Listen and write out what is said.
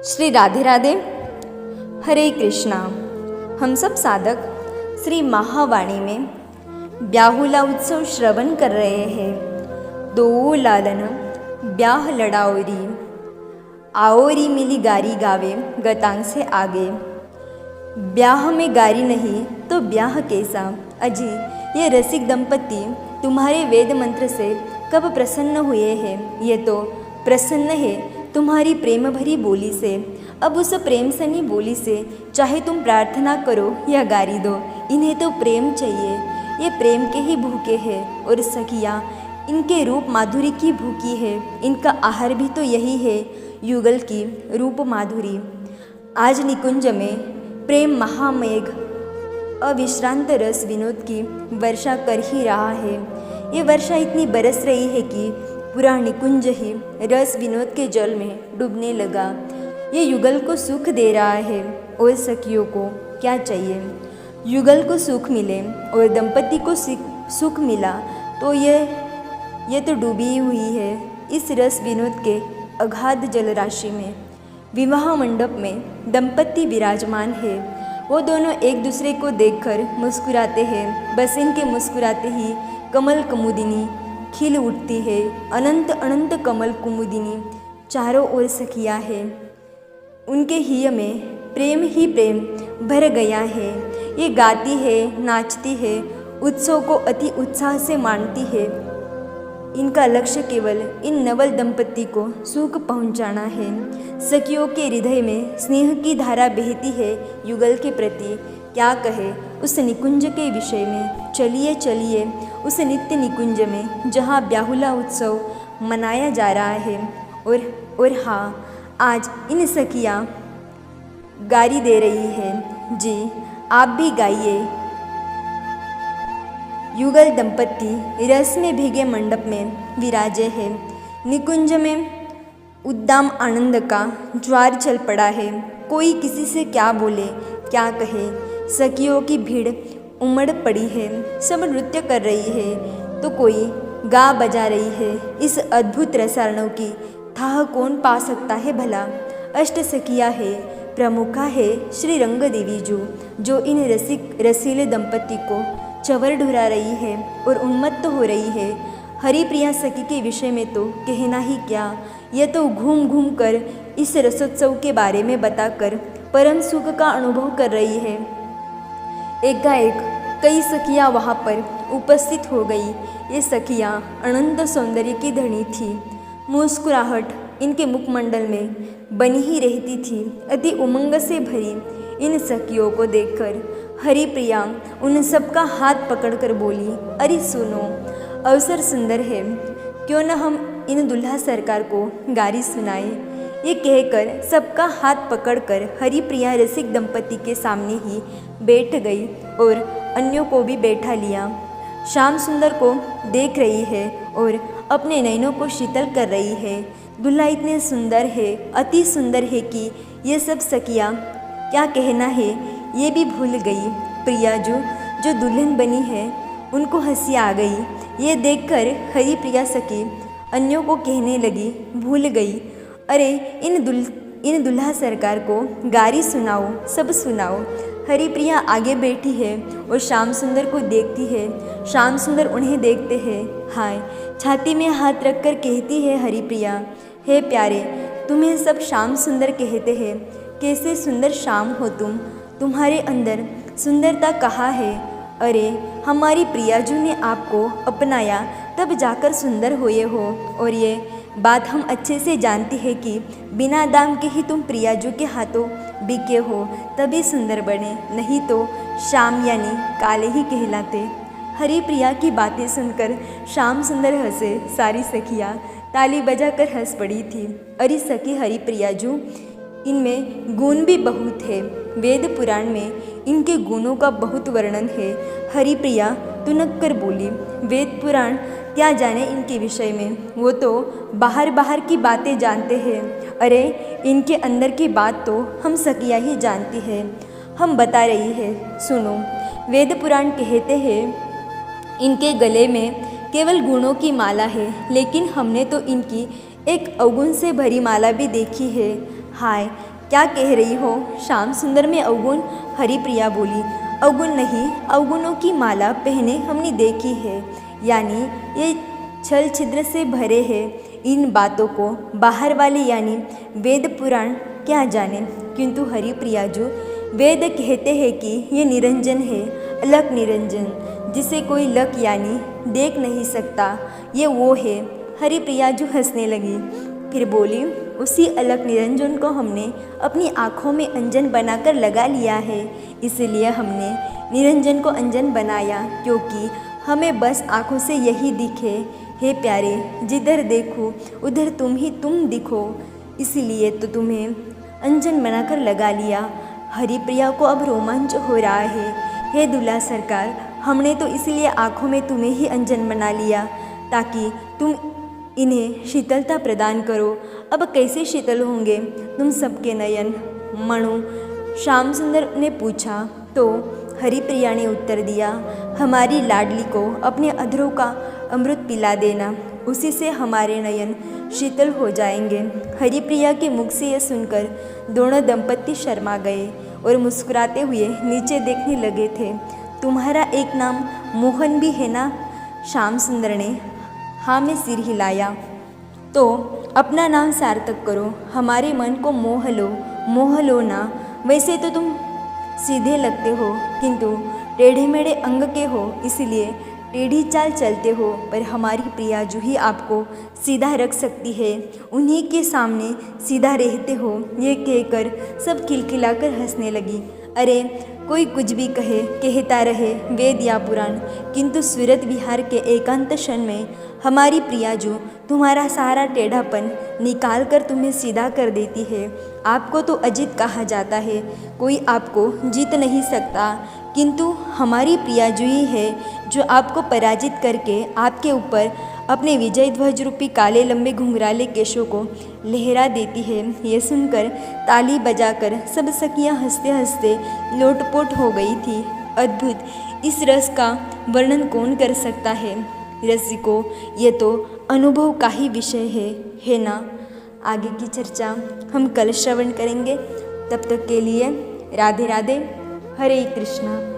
श्री राधे राधे, हरे कृष्णा। हम सब साधक श्री महावाणी में ब्याहुला उत्सव श्रवण कर रहे हैं। दो लालन ब्याह लड़ाओरी, आओरी मिली गारी गावे गतांग से आगे। ब्याह में गारी नहीं तो ब्याह कैसा, अजी ये रसिक दंपति तुम्हारे वेद मंत्र से कब प्रसन्न हुए हैं। ये तो प्रसन्न है तुम्हारी प्रेम भरी बोली से। अब उस प्रेम सनी बोली से चाहे तुम प्रार्थना करो या गारी दो, इन्हें तो प्रेम चाहिए। ये प्रेम के ही भूखे हैं और सखियाँ इनके रूप माधुरी की भूखी है। इनका आहार भी तो यही है, युगल की रूप माधुरी। आज निकुंज में प्रेम महामेघ अविश्रांत रस विनोद की वर्षा कर ही रहा है। ये वर्षा इतनी बरस रही है कि पूरा निकुंज ही रस विनोद के जल में डूबने लगा। ये युगल को सुख दे रहा है और सखियों को क्या चाहिए। युगल को सुख मिले और दंपति को सुख मिला तो ये तो डूबी हुई है इस रस विनोद के अगाध जल राशि में। विवाह मंडप में दंपति विराजमान है। वो दोनों एक दूसरे को देखकर मुस्कुराते हैं। बस इनके मुस्कुराते ही कमल कुमुदिनी खिल उठती है। अनंत अनंत कमल कुमुदिनी चारों ओर सखियाँ है। उनके हिय में प्रेम ही प्रेम भर गया है। ये गाती है, नाचती है, उत्सव को अति उत्साह से मानती है। इनका लक्ष्य केवल इन नवल दंपति को सुख पहुंचाना है। सखियों के हृदय में स्नेह की धारा बहती है युगल के प्रति। क्या कहे उस निकुंज के विषय में। चलिए चलिए उस नित्य निकुंज में जहाँ ब्याहुला उत्सव मनाया जा रहा है। और हाँ, आज इन सखियाँ गारी दे रही है। जी आप भी गाइए। युगल दंपति रस में भीगे मंडप में विराजे हैं। निकुंज में उद्दाम आनंद का ज्वार चल पड़ा है। कोई किसी से क्या बोले क्या कहे। सखियों की भीड़ उमड़ पड़ी है। सब नृत्य कर रही है तो कोई गा बजा रही है। इस अद्भुत रसायनों की थाह कौन पा सकता है भला। अष्ट सखिया है, प्रमुखा है श्री रंग देवी जो इन रसीले दंपति को चवर ढुरा रही है और उन्मत्त हो रही है। हरिप्रिया सखी के विषय में तो कहना ही क्या। यह तो घूम घूम कर इस रसोत्सव के बारे में बताकर परम सुख का अनुभव कर रही है। एकाएक कई सखियाँ वहाँ पर उपस्थित हो गई। ये सखियाँ अनंत सौंदर्य की धनी थी। मुस्कुराहट इनके मुखमंडल में बनी ही रहती थी। अति उमंग से भरी इन सखियों को देखकर हरिप्रिया उन सबका हाथ पकड़कर बोली, अरे सुनो, अवसर सुंदर है, क्यों न हम इन दुल्हा सरकार को गारी सुनाए। ये कहकर सबका हाथ पकड़कर हरिप्रिया रसिक दंपति के सामने ही बैठ गई और अन्यों को भी बैठा लिया। श्याम सुंदर को देख रही है और अपने नयनों को शीतल कर रही है। दूल्हा इतने सुंदर है, अति सुंदर है कि ये सब सखियाँ क्या कहना है ये भी भूल गई। प्रिया जो दुल्हन बनी है उनको हंसी आ गई। ये देखकर हरिप्रिया सखी अन्यों को कहने लगी, भूल गई, अरे इन दुल्हा सरकार को गारी सुनाओ, सब सुनाओ। हरिप्रिया आगे बैठी है और श्याम सुंदर को देखती है। श्याम सुंदर उन्हें देखते हैं। हाय, छाती में हाथ रखकर कहती है हरिप्रिया, हे प्यारे, तुम्हें सब श्याम सुंदर कहते हैं। कैसे सुंदर श्याम हो तुम, तुम्हारे अंदर सुंदरता कहाँ है। अरे हमारी प्रियाजू ने आपको अपनाया तब जाकर सुंदर हुए हो। और ये बात हम अच्छे से जानते हैं कि बिना दाम के ही तुम प्रियाजू के हाथों बिके हो, तभी सुंदर बने, नहीं तो श्याम यानी काले ही कहलाते। हरिप्रिया की बातें सुनकर श्याम सुंदर हंसे। सारी सखियाँ ताली बजाकर हंस पड़ी थी। अरे सखी हरिप्रियाजू, इनमें गुण भी बहुत है। वेद पुराण में इनके गुणों का बहुत वर्णन है। हरिप्रिया तुनक कर बोली, वेद पुराण क्या जाने इनके विषय में, वो तो बाहर की बातें जानते हैं। अरे इनके अंदर की बात तो हम सखियाँ ही जानती हैं। हम बता रही है, सुनो। वेद पुराण कहते हैं इनके गले में केवल गुणों की माला है, लेकिन हमने तो इनकी एक अवगुण से भरी माला भी देखी है। हाय, क्या कह रही हो? श्याम सुंदर में अवगुण? हरिप्रिया बोली, अवगुण नहीं, अवगुणों की माला पहने हमने देखी है, यानी ये छल छिद्र से भरे हैं। इन बातों को बाहर वाले यानी वेद पुराण क्या जाने, किंतु हरिप्रिया जो वेद कहते हैं कि ये निरंजन है, अलग निरंजन, जिसे कोई लक यानी देख नहीं सकता, ये वो है। हरिप्रिया जो हंसने लगी, फिर बोली, उसी अलग निरंजन को हमने अपनी आँखों में अंजन बनाकर लगा लिया है, इसलिए हमने निरंजन को अंजन बनाया, क्योंकि हमें बस आँखों से यही दिखे। हे प्यारे, जिधर देखो उधर तुम ही तुम दिखो, इसलिए तो तुम्हें अंजन बनाकर लगा लिया। हरिप्रिया को अब रोमांच हो रहा है। हे दूल्हा सरकार, हमने तो इसलिए आँखों में तुम्हें ही अंजन बना लिया ताकि तुम इन्हें शीतलता प्रदान करो। अब कैसे शीतल होंगे तुम सबके नयन? मनु श्याम सुंदर ने पूछा तो हरिप्रिया ने उत्तर दिया, हमारी लाडली को अपने अधरों का अमृत पिला देना, उसी से हमारे नयन शीतल हो जाएंगे। हरिप्रिया के मुख से यह सुनकर दोनों दंपत्ति शर्मा गए और मुस्कुराते हुए नीचे देखने लगे थे। तुम्हारा एक नाम मोहन भी है ना? श्याम सुंदर ने हाँ में सिर हिलाया। तो अपना नाम सार्थक करो, हमारे मन को मोह लो ना। वैसे तो तुम सीधे लगते हो, किंतु टेढ़े मेढ़े अंग के हो, इसलिए टेढ़ी चाल चलते हो, पर हमारी प्रिया जो ही आपको सीधा रख सकती है, उन्हीं के सामने सीधा रहते हो। ये कहकर सब खिलखिलाकर हंसने लगी। अरे कोई कुछ भी कहे, कहता रहे वेद या पुराण, किंतु सूरत विहार के एकांत क्षण में हमारी प्रिया जो तुम्हारा सारा टेढ़ापन निकाल कर तुम्हें सीधा कर देती है। आपको तो अजित कहा जाता है, कोई आपको जीत नहीं सकता, किंतु हमारी प्रिया जो ही है जो आपको पराजित करके आपके ऊपर अपने विजय ध्वज रूपी काले लंबे घुंघराले केशों को लहरा देती है। ये सुनकर ताली बजाकर सब सखियां हंसते हंसते लोटपोट हो गई थी। अद्भुत, इस रस का वर्णन कौन कर सकता है? रसिको, ये तो अनुभव का ही विषय है ना? आगे की चर्चा हम कल श्रवण करेंगे। तब तक के लिए राधे राधे, हरे कृष्णा।